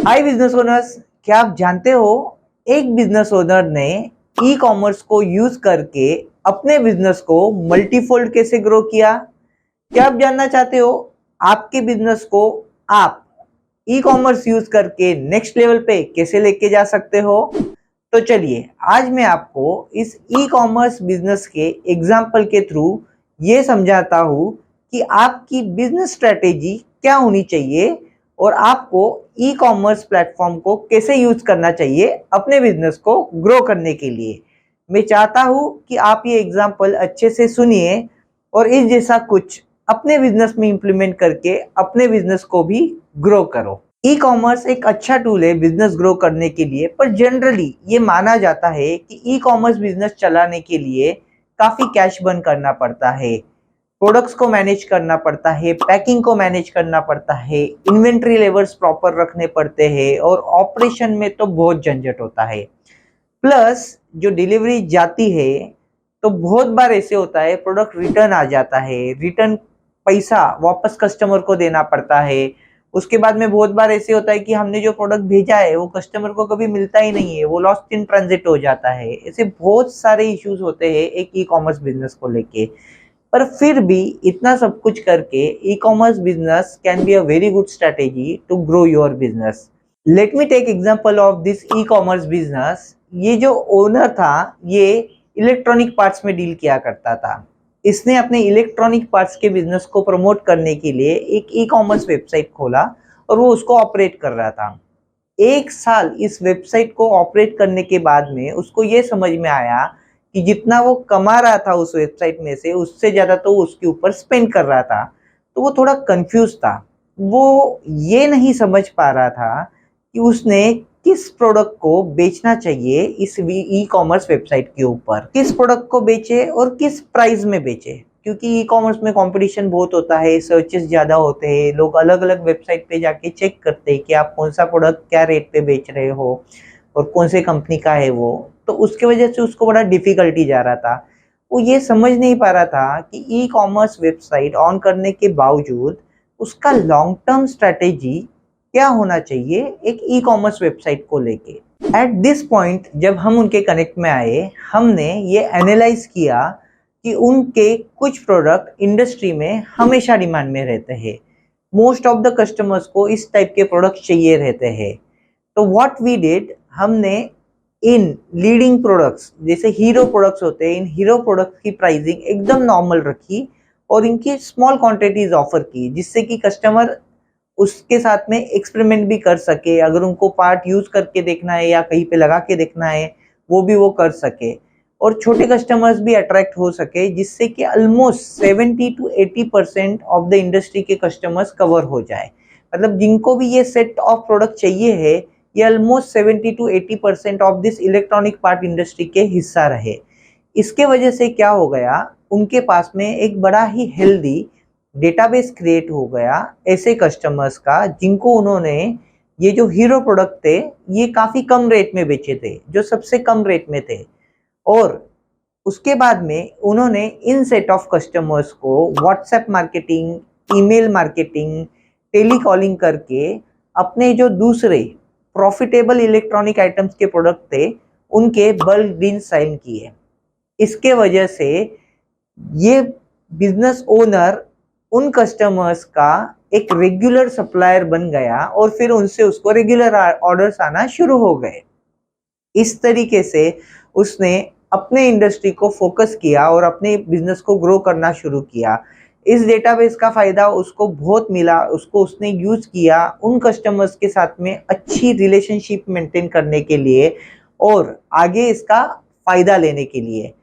हाय business owners, क्या आप जानते हो एक बिजनेस ओनर ने ई कॉमर्स को यूज करके अपने बिजनेस को मल्टीफोल्ड कैसे ग्रो किया? क्या आप जानना चाहते हो आपके बिजनेस को आप ई कॉमर्स यूज करके नेक्स्ट लेवल पे कैसे लेके जा सकते हो? तो चलिए आज मैं आपको इस ई कॉमर्स बिजनेस के एग्जाम्पल के थ्रू ये समझाता हूँ कि आपकी बिजनेस स्ट्रेटेजी क्या होनी चाहिए और आपको ई कॉमर्स प्लेटफॉर्म को कैसे यूज करना चाहिए अपने बिजनेस को ग्रो करने के लिए। मैं चाहता हूँ कि आप ये एग्जाम्पल अच्छे से सुनिए और इस जैसा कुछ अपने बिजनेस में इंप्लीमेंट करके अपने बिजनेस को भी ग्रो करो। ई कॉमर्स एक अच्छा टूल है बिजनेस ग्रो करने के लिए, पर जनरली ये माना जाता है कि ई कॉमर्स बिजनेस चलाने के लिए काफी कैश बर्न करना पड़ता है, प्रोडक्ट्स को मैनेज करना पड़ता है, पैकिंग को मैनेज करना पड़ता है, इन्वेंट्री लेवल्स प्रॉपर रखने पड़ते हैं और ऑपरेशन में तो बहुत झंझट होता है। प्लस जो डिलीवरी जाती है तो बहुत बार ऐसे होता है प्रोडक्ट रिटर्न आ जाता है, रिटर्न पैसा वापस कस्टमर को देना पड़ता है। उसके बाद में बहुत बार ऐसे होता है कि हमने जो प्रोडक्ट भेजा है वो कस्टमर को कभी मिलता ही नहीं है, वो लॉस्ट इन ट्रांजिट हो जाता है। ऐसे बहुत सारे इश्यूज होते हैं एक ई कॉमर्स बिजनेस को लेके। पर फिर भी इतना सब कुछ करके e commerce business can be a very good strategy to grow your business. Let me take example of this e commerce business. ये जो ओनर था ये इलेक्ट्रॉनिक पार्ट्स में डील किया करता था। इसने अपने इलेक्ट्रॉनिक पार्ट्स के बिजनेस को प्रमोट करने के लिए एक ई कॉमर्स वेबसाइट खोला और वो उसको ऑपरेट कर रहा था। एक साल इस वेबसाइट को ऑपरेट करने के बाद में उसको ये समझ में आया कि जितना वो कमा रहा था उस वेबसाइट में से उससे ज्यादा तो उसके ऊपर स्पेंड कर रहा था। तो वो थोड़ा कंफ्यूज था। वो ये नहीं समझ पा रहा था कि उसने किस प्रोडक्ट को बेचना चाहिए इस ई कॉमर्स वेबसाइट के ऊपर, किस प्रोडक्ट को बेचे और किस प्राइस में बेचे। क्योंकि ई कॉमर्स में कंपटीशन बहुत होता है, सर्चेस ज़्यादा होते हैं, लोग अलग अलग वेबसाइट पे जाके चेक करते हैं कि आप कौन सा प्रोडक्ट क्या रेट पे बेच रहे हो और कौन से कंपनी का है वो। तो उसके वजह से उसको बड़ा डिफिकल्टी जा रहा था। वो ये समझ नहीं पा रहा था कि ई कॉमर्स वेबसाइट ऑन करने के बावजूद उसका लॉन्ग टर्म स्ट्रेटेजी क्या होना चाहिए एक ई कॉमर्स वेबसाइट को लेके। एट दिस पॉइंट जब हम उनके कनेक्ट में आए, हमने ये एनालाइज किया कि उनके कुछ प्रोडक्ट इंडस्ट्री में हमेशा डिमांड में रहते हैं। मोस्ट ऑफ द कस्टमर्स को इस टाइप के प्रोडक्ट चाहिए रहते हैं। तो व्हाट वी डिड, हमने इन लीडिंग प्रोडक्ट्स जैसे हीरो प्रोडक्ट्स होते हैं, इन हीरो प्रोडक्ट्स की प्राइसिंग एकदम नॉर्मल रखी और इनकी स्मॉल क्वांटिटीज ऑफर की, जिससे कि कस्टमर उसके साथ में एक्सपेरिमेंट भी कर सके। अगर उनको पार्ट यूज करके देखना है या कहीं पे लगा के देखना है वो भी वो कर सके और छोटे कस्टमर्स भी अट्रैक्ट हो सके, जिससे कि almost 70 to 80% of the industry के कस्टमर्स कवर हो जाए। मतलब जिनको भी ये सेट ऑफ प्रोडक्ट चाहिए है, ये almost 70 to 80% of this electronic part industry के हिस्सा रहे। इसके वजह से क्या हो गया, उनके पास में एक बड़ा ही हेल्दी डेटाबेस क्रिएट हो गया ऐसे कस्टमर्स का जिनको उन्होंने ये जो हीरो प्रोडक्ट थे ये काफी कम रेट में बेचे थे, जो सबसे कम रेट में थे। और उसके बाद में उन्होंने इन सेट ऑफ कस्टमर्स को WhatsApp marketing, email marketing, telecalling करके अपने जो दूसरे प्रॉफिटेबल इलेक्ट्रॉनिक आइटम्स के प्रोडक्ट थे उनके बल्क डील साइन किए। इसके वजह से ये बिजनेस ओनर उन कस्टमर्स का एक रेगुलर सप्लायर बन गया और फिर उनसे उसको रेगुलर ऑर्डर्स आना शुरू हो गए। इस तरीके से उसने अपने इंडस्ट्री को फोकस किया और अपने बिजनेस को ग्रो करना शुरू किया। इस डेटाबेस का फायदा उसको बहुत मिला, उसको उसने यूज किया उन कस्टमर्स के साथ में अच्छी रिलेशनशिप मेंटेन करने के लिए और आगे इसका फायदा लेने के लिए।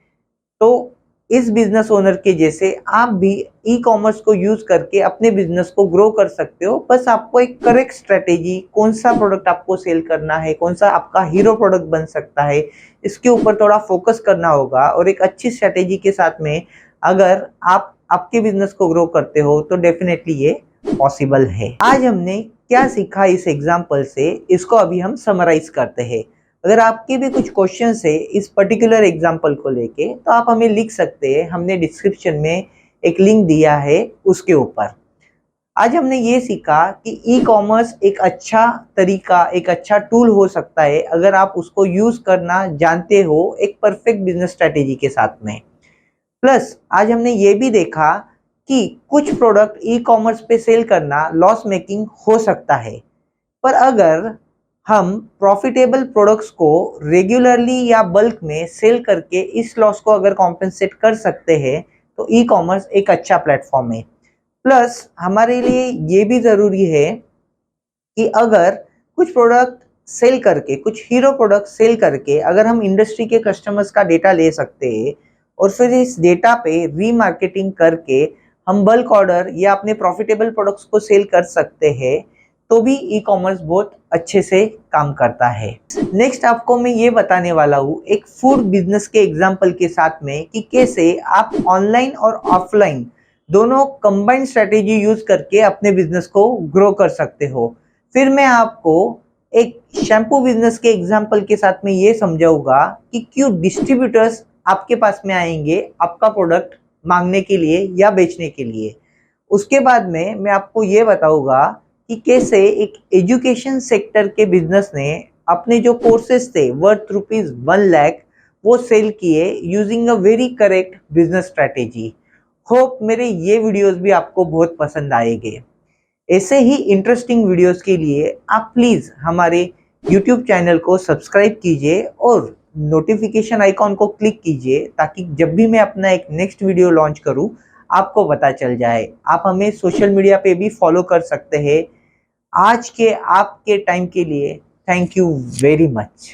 तो इस बिजनेस ओनर के जैसे आप भी ई कॉमर्स को यूज करके अपने बिजनेस को ग्रो कर सकते हो। बस आपको एक करेक्ट स्ट्रेटेजी, कौन सा प्रोडक्ट आपको सेल करना है, कौन सा आपका हीरो प्रोडक्ट बन सकता है, इसके ऊपर थोड़ा फोकस करना होगा। और एक अच्छी स्ट्रेटेजी के साथ में अगर आप आपके बिजनेस को ग्रो करते हो तो डेफिनेटली ये पॉसिबल है। आज हमने क्या सीखा इस एग्जाम्पल से, इसको अभी हम समराइज करते हैं। अगर आपके भी कुछ क्वेश्चंस है इस पर्टिकुलर एग्जाम्पल को लेके तो आप हमें लिख सकते हैं, हमने डिस्क्रिप्शन में एक लिंक दिया है उसके ऊपर। आज हमने ये सीखा कि ई कॉमर्स एक अच्छा तरीका, एक अच्छा टूल हो सकता है अगर आप उसको यूज करना जानते हो एक परफेक्ट बिजनेस स्ट्रेटेजी के साथ में। प्लस आज हमने ये भी देखा कि कुछ प्रोडक्ट ई कॉमर्स पे सेल करना लॉस मेकिंग हो सकता है, पर अगर हम प्रॉफिटेबल प्रोडक्ट्स को रेगुलरली या बल्क में सेल करके इस लॉस को अगर कॉम्पेंसेट कर सकते हैं तो ई कॉमर्स एक अच्छा प्लेटफॉर्म है। प्लस हमारे लिए ये भी ज़रूरी है कि अगर कुछ प्रोडक्ट सेल करके, कुछ हीरो प्रोडक्ट सेल करके अगर हम इंडस्ट्री के कस्टमर्स का डेटा ले सकते हैं और फिर इस डेटा पे रीमार्केटिंग करके हम बल्क ऑर्डर या अपने प्रॉफिटेबल प्रोडक्ट्स को सेल कर सकते हैं, तो भी ई कॉमर्स बहुत अच्छे से काम करता है। नेक्स्ट आपको मैं ये बताने वाला हूँ एक फूड बिजनेस के एग्जाम्पल के साथ में कि कैसे आप ऑनलाइन और ऑफलाइन दोनों कंबाइंड स्ट्रेटेजी यूज करके अपने बिजनेस को ग्रो कर सकते हो। फिर मैं आपको एक शैम्पू बिजनेस के एग्जाम्पल के साथ में ये समझाऊंगा कि क्यों डिस्ट्रीब्यूटर्स आपके पास में आएंगे आपका प्रोडक्ट मांगने के लिए या बेचने के लिए। उसके बाद में मैं आपको ये बताऊंगा कि कैसे एक एजुकेशन सेक्टर के बिजनेस ने अपने जो कोर्सेज थे वर्थ ₹1,00,000 वो सेल किए using a very correct business strategy. Hope मेरे ये वीडियोस भी आपको बहुत पसंद आएंगे। ऐसे ही इंटरेस्टिंग वीडियोस के लिए आप प्लीज़ हमारे यूट्यूब चैनल को सब्सक्राइब कीजिए और नोटिफिकेशन आइकॉन को क्लिक कीजिए ताकि जब भी मैं अपना एक नेक्स्ट वीडियो लॉन्च करूं आपको पता चल जाए। आप हमें सोशल मीडिया पे भी फॉलो कर सकते हैं। आज के आपके टाइम के लिए थैंक यू वेरी मच।